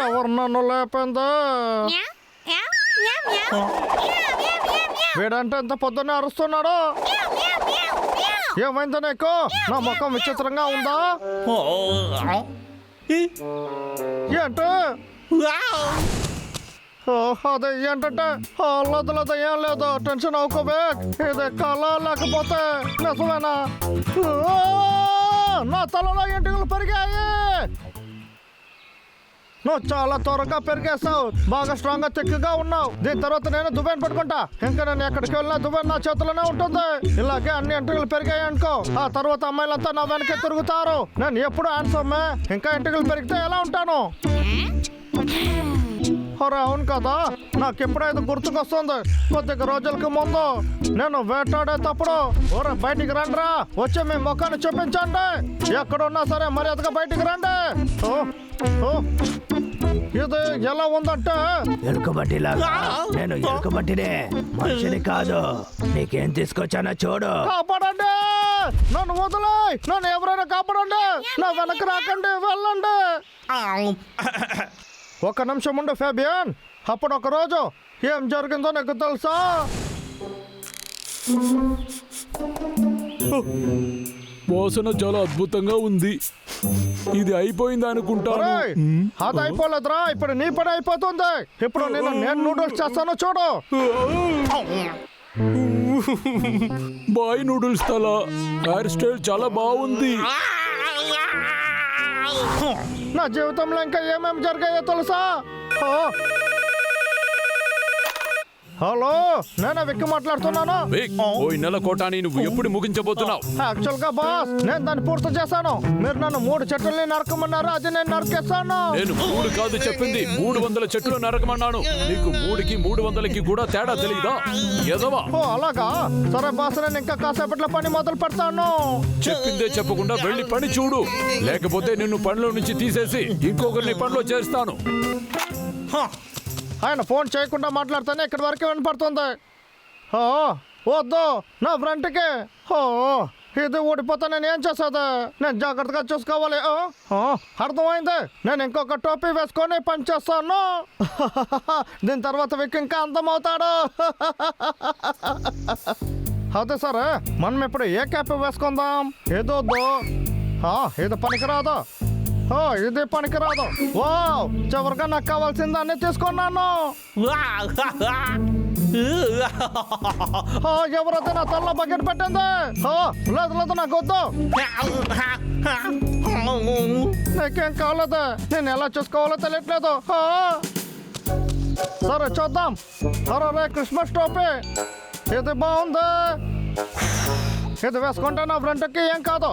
ఎవరు నన్ను లేపింది? వీడంటే ఎంత పొద్దున్నే అరుస్తున్నాడు. ఏమైంది నీకు? నా ముఖం విచిత్రంగా ఉందా ఏంటి? అదే ఏంటంటే లేదు ఏం లేదు, టెన్షన్ అవుకోబే. ఇది కళ లేకపోతే నిజమేనా? నా తలలో ఎంటుకలు పెరిగాయి. నువ్వు చాలా త్వరగా పెరిగేస్తావు, బాగా స్ట్రాంగ్ గా తిక్కుగా ఉన్నావు. దీని తర్వాత నేను దుబాయ్ పట్టుకుంటా. ఇంకా నేను ఎక్కడికి వెళ్ళినా దుబాయ్ నా చేతిలోనే ఉంటుంది. ఇలాగే అన్ని ఎంట్రీలు పెరిగాయి అనుకో, ఆ తర్వాత అమ్మాయిలంతా నా వెనకే తిరుగుతారు. నేను ఎప్పుడు హ్యాండ్సమ్, ఇంకా ఎంట్రీలు పెరిగితే ఎలా ఉంటాను? అరే అవును కదా, నాకు ఎప్పుడైతే గుర్తుకొస్తుంది. కొద్దిగా రోజులకి ముందు నేను వేటాడేటప్పుడు ఒరే బయటికి రండిరా, వచ్చి మీ ముఖాన్ని చూపించండి. ఎక్కడున్నా సరే మర్యాదగా బయటికి రండి. ఇది ఎలా ఉందంటే ఎలుకబట్టిలాగా. నేను ఎలుకబట్టినే, మనిషిని కాదు. నీకేం తీసుకొచ్చానో చూడు. కాపాడండి, నన్ను వదిలే, నన్ను ఎవరైనా కాపాడండి. నా వెనక రాకండి, వెళ్ళండి. ఒక నిమిషం ఉండు ఫాబియన్. అప్పుడు ఒక రోజు ఏం జరిగిందో నీకు తెలుసా? వాసన చాలా అద్భుతంగా ఉంది. ఇది అయిపోయింది అనుకుంటాను. అది అయిపోలేదురా, ఇప్పుడు నీ పని అయిపోతుంది. ఇప్పుడు నేను నూడిల్స్ చేస్తాను చూడు. బాయ్ నూడిల్స్ తల హెయిర్ స్టైల్ చాలా బాగుంది. నా జీవితంలో ఇంకా ఏమేమి జరిగాయో తెలుసా? హలో, నేను విక్కి మాట్లాడుతున్నాను. ఓయ్ నెల కోటాని, నువ్వు ఎప్పుడు ముగించబోతున్నావు? యాక్చువల్ గా బాస్, నేను దాన్ని పూర్తి చేశాను. మీరు నన్ను 3 చెట్లని నరకమన్నారు, అది నేను నరికేస్తాను. నేను 3 కాదు చెప్పింది, 300 చెట్లు నరకమన్నాను. నీకు 3కి 300కి కూడా తేడా తెలియదా ఎదవా? ఓ అలాగా, సరే బాస్, నేను ఇంకా కాసేపట్లో పని మొదలు పెడతాను. చెప్పిందే చెప్పకుండా వెళ్ళి పని చూడు, లేకపోతే నిన్ను పనిలో నుంచి తీసేసి ఇంకొకరిని పనిలో చేస్తాను. ఆయన ఫోన్ చేయకుండా మాట్లాడితేనే ఇక్కడి వరకు వినపడుతుంది. వద్దు నా ఫ్రంట్కి. ఇది ఊడిపోతే నేను ఏం చేసేది? నేను జాగ్రత్తగా చూసుకోవాలి. అర్థమైంది. నేను ఇంకొక టోపీ వేసుకొని పని చేస్తాను. దీని తర్వాత విక్ ఇంకా అందమవుతాడు. అదే సరే, మనం ఇప్పుడు ఏ క్యాప్ వేసుకుందాం? ఏదో ఇది పనికిరాదు. ఇది పనికిరాదు. వావ్, చివరిగా నాకు కావాల్సిన దాన్ని తీసుకున్నాను. ఎవరైతే నా తలలో బకెట్ పెట్టింది? లేదు నాకు వద్దు. నాకేం కావలేదు, నేను ఎలా చూసుకోవాలో తెలియట్లేదు. సరే చూద్దాం. అరే క్రిస్మస్ టోపీ, ఇది బాగుంది. ఇది వేసుకుంటే నా ఫ్రెండ్కి ఏం కాదు.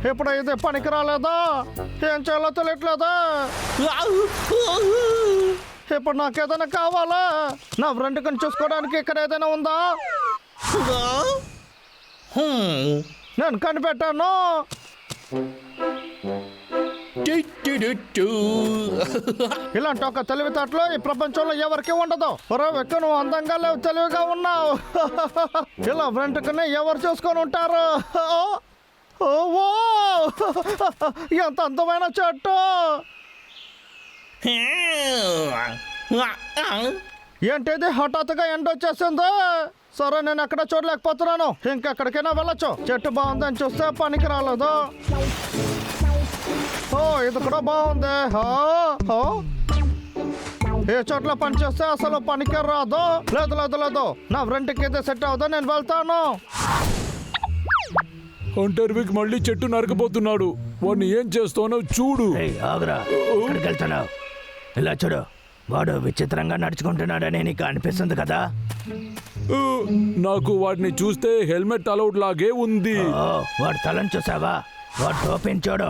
ఇప్పుడు ఇది పనికి రాలేదా? ఏం చేయాలో తెలియట్లేదా? ఇప్పుడు నాకు ఏదైనా కావాలా? నా ఫ్రెండ్కి చూసుకోవడానికి ఇక్కడ ఏదైనా ఉందా? నేను కనిపెట్టాను. ఇలాంటి ఒక తెలివితేటలు ఈ ప్రపంచంలో ఎవరికి ఉండదు. వెక్కు, నువ్వు అందంగా లేవు, తెలివిగా ఉన్నావు. ఇలా ఫ్రెండ్కి ఎవరు చూసుకొని ఉంటారు? ఎంత అందమైన చెట్టు! ఏంటిది హఠాత్తుగా ఎండ వచ్చేసింది? సరే, నేను ఎక్కడ చూడలేకపోతున్నాను. ఇంకెక్కడికైనా వెళ్ళొచ్చు. చెట్టు బాగుందని చూస్తే పనికి రాలేదు. ఇది కూడా బాగుంది. ఏ చోట్ల పని చేస్తే అసలు పనికి రాదు. లేదు, నా ఫ్రెండ్కి అయితే సెట్ అవుతా, నేను వెళ్తాను. ఒంటరివికి మళ్ళీ చెట్టు నరకపోతున్నాడు. వాడిని ఏం చేస్తానో చూడు. ఆగురా, ఎక్కడికి వెళ్తున్నావు? ఇలా చూడు, వాడు విచిత్రంగా నడుచుకుంటున్నాడని నీకు అనిపిస్తుంది కదా? నాకు వాడిని చూస్తే హెల్మెట్ అలౌడ్ లాగే ఉంది. వాడు తలని చూసావా? వాడు టోపించాడు.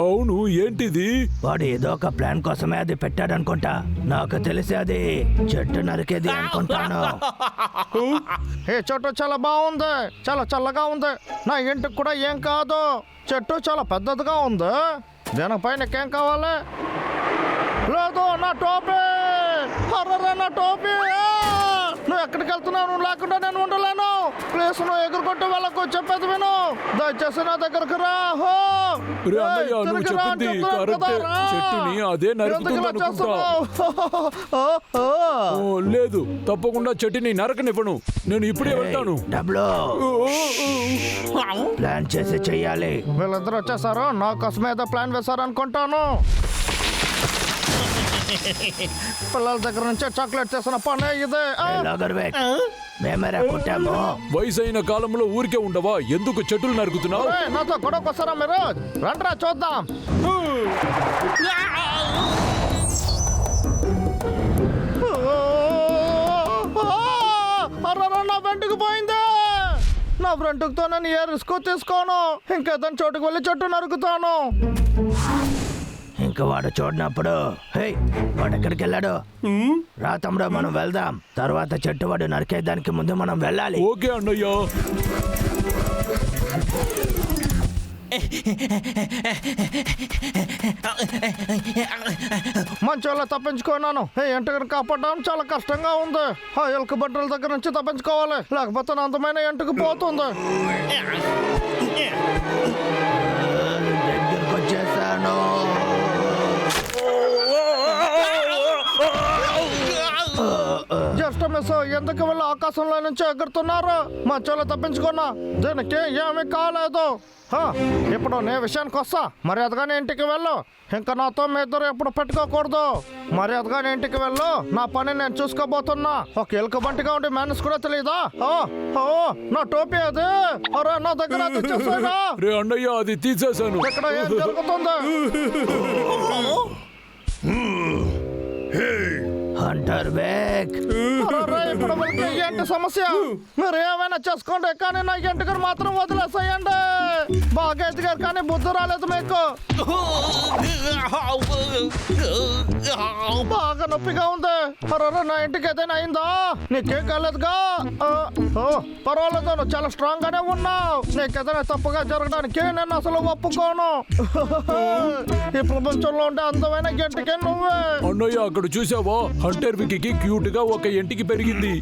అవును, ఏంటిది? వాడు ఏదో ఒక ప్లాన్ కోసమే అది పెట్టాడనుకుంటా. నాకు తెలిసి అది చెట్టు నరికేది అనుకుంటాను. ఈ చెట్టు చాలా బాగుంది, చాలా చల్లగా ఉంది. నా ఇంటికి కూడా ఏం కాదు. చెట్టు చాలా పెద్దదిగా ఉంది. దీనిపైన ఏం కావాలి? లేదు, నా టోపీ. అర్రరే, నా టోపీ. నువ్వు ఎక్కడికి వెళ్తున్నావు? నువ్వు లేకుండా నేను ఉండలేను. ప్లీజ్, నువ్వు ఎగురుకుంటూ వెళ్ళకు. చెప్పేది విను. దయచేసి నా దగ్గరకు రా. హో రే అన్నయ్య, నువ్వు చెప్పింది కరెక్టే. చెట్టుని అదే నరుకుతుందనుకుంటా. లేదు, తప్పకుండా చెట్టుని నరకనివ్వను. నేను ఇప్పుడే వెళ్తాను. డబ్లో ప్లాన్ చేసి చెయ్యాలి. వీళ్ళిద్దరు వచ్చేసారు. నా కోసం ఏదో ప్లాన్ వేశారు అనుకుంటాను. పిల్లల దగ్గర నుంచి చాక్లెట్ చేసిన పనే ఇదే. మేమేరా పుట్టాము. వయసైన కాలంలో ఊరికే ఉండవా? ఎందుకు చెట్టులు నరుకుతున్నావు? నాతో గొడవకు వస్తారా మీరు? రండ్రా చూద్దాం. నా వెంటకు పోయింది. నా ఫ్రంట్తో నేను ఏ రిస్క్ తీసుకోను. ఇంకేదైనా చోటుకు వెళ్ళి చెట్టు నరుకుతాను. ఇంకా వాడు చూడనప్పుడు హే వాడు ఎక్కడికి వెళ్ళాడు? రా తమ్ముడు, మనం వెళ్దాం. తర్వాత చెట్టు వాడు నరికేదానికి ముందు మనం వెళ్ళాలి. ఓకే అన్నయ్య. మంచిగా తప్పించుకున్నాను. ఎంటుకను కాపాడడం చాలా కష్టంగా ఉంది. ఆ ఎలుక బట్టల దగ్గర నుంచి తప్పించుకోవాలి, లేకపోతే నా అందమైన ఎంటుకు పోతుంది. దగ్గరకు వచ్చేసాను. Just miss. ఎందుకు వెళ్ళి ఆకాశంలో నుంచి ఎగురుతున్నారు? మంచోళ్ళు తప్పించుకున్నా. దీనికి ఏమీ కాలేదు. ఇప్పుడు నే విషయానికి వస్తా. మర్యాదగానే ఇంటికి వెళ్ళు. ఇంకా నాతో మీ ఇద్దరు ఎప్పుడు పెట్టుకోకూడదు. మర్యాదగానే ఇంటికి వెళ్ళు. నా పని నేను చూసుకోబోతున్నా. ఒక ఎలుక బంటిగా ఉండి మేనేజ్ కూడా తెలియదా? నా టోపీ అది. అరే, నా దగ్గర అది చేసానా? రే అన్నయ్య, అది తీసేశాను. ఇక్కడ ఏం జరుగుతుంది? Hunter back. ఇప్పుడు వాళ్ళకి ఏంటి సమస్య? మీరు ఏమైనా చేసుకోండి, కానీ నా ఇంటికి మాత్రం వదిలేసేయండి. బాగా ఎదిగారు కానీ బుద్ధి రాలేదు మీకు. బాగా నొప్పిగా ఉంది. నా ఇంటికి ఏదైనా అయిందా? నీకేం కాలేదుగా? పర్వాలేదు, నువ్వు చాలా స్ట్రాంగ్ గానే ఉన్నావు. నీకేదైనా తప్పుగా జరగడానికి నేను అసలు ఒప్పుకోను. ఈ ప్రపంచంలో ఉండే అందమైన ఇంటికి నువ్వే. అన్నయ్య, అక్కడ చూసావా? హంటర్ వికీకి క్యూట్ గా ఒక ఎంటికి పెరిగింది.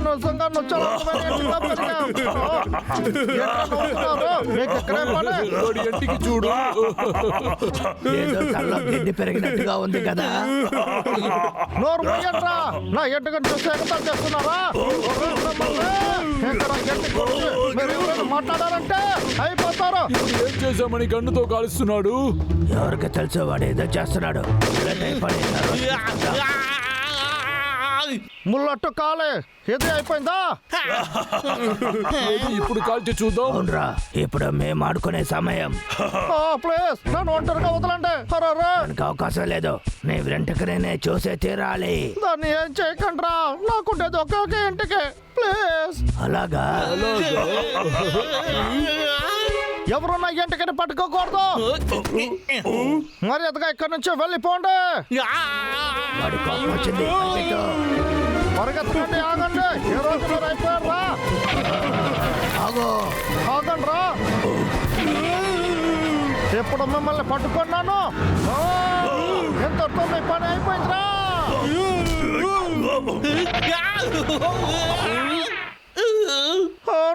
నిజంగా నువ్వు చాలా అందమైన ఇంటిగా పెరిగావు. ఎంటికి చూడు. ఏదో కళ్ళలో గిడ్డి పెరిగినట్టుగా ఉంది కదా. నోరు మొయ్యండ్రా. నా ఎంటుకని చూసి ఎగతాలు చేస్తున్నారా? మాట్లాడారంటే అయిపోతారు. ఏం చేశామని గన్నుతో కాలుస్తున్నాడు? ఎవరికి తెలుసు, వాడు ఏదో చేస్తున్నాడు. ముల్లట్టు కాలే. ఇది అయిపోయిందా? ఇప్పుడు కాల్చి చూద్దాం. అవునరా, ఇప్పుడు మేము ఆడుకునే సమయం. ప్లీజ్ నన్ను ఒంటరిగా వదలండి. దానికి అవకాశం లేదు. నీ వెంటకనే చూసే తీరాలి. దాన్ని ఏం చేయకండి రా. నాకుండేది ఒకే ఇంటికి. ప్లీజ్. అలాగా? ఎవరు నా ఇంటికి పట్టుకోకూడదు. మర్యాదగా ఇక్కడి నుంచి వెళ్ళిపోండి. వాడి కోపం వచ్చింది. పరిగెత్తకండి, ఆగండి. ఏ రోజు మీరు అయిపోయారా? ఆగండి రా. ఇప్పుడు మిమ్మల్ని పట్టుకున్నాను. ఎంతతో మీ పని అయిపోయిందిరా.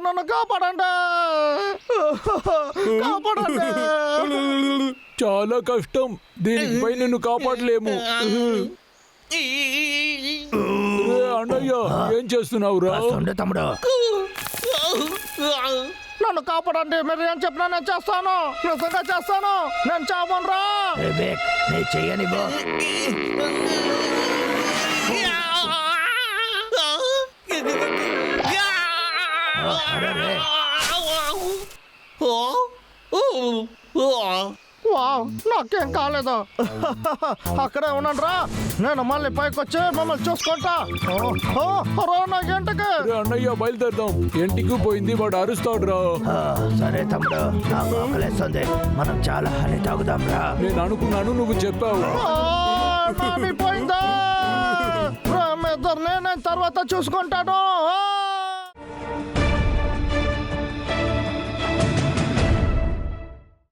నన్ను కాపాడండి, కాపాడండి. చాలా కష్టం. దీనిపై నిన్ను కాపాడలేము. అన్నయ్య, ఏం చేస్తున్నావురా? తమ్ముడు, నన్ను కాపాడండి. మీరు ఏం చెప్పినా నేను చేస్తాను. నిజంగా చేస్తాను. నేను చావను రా. నీ చెయ్యనివ్వు. నాకేం కాలేదు. అక్కడే ఉన్నాను రా, నేను మళ్ళీ పైకి వచ్చి మమ్మల్ని చూసుకుంటా. రా నా ఇంటికి. రే అన్నయ్య బయలుదేరదాం. ఇంటికి పోయింది వాడు అరుస్తాడు రా. సరే తమ్ముడు, నాకు ఆకలేస్తుంది, మనం చాలా హని తాగుదాం రా. నేను అనుకున్నాను, నువ్వు చెప్పావు. పోయిందా? నేను తర్వాత చూసుకుంటాను.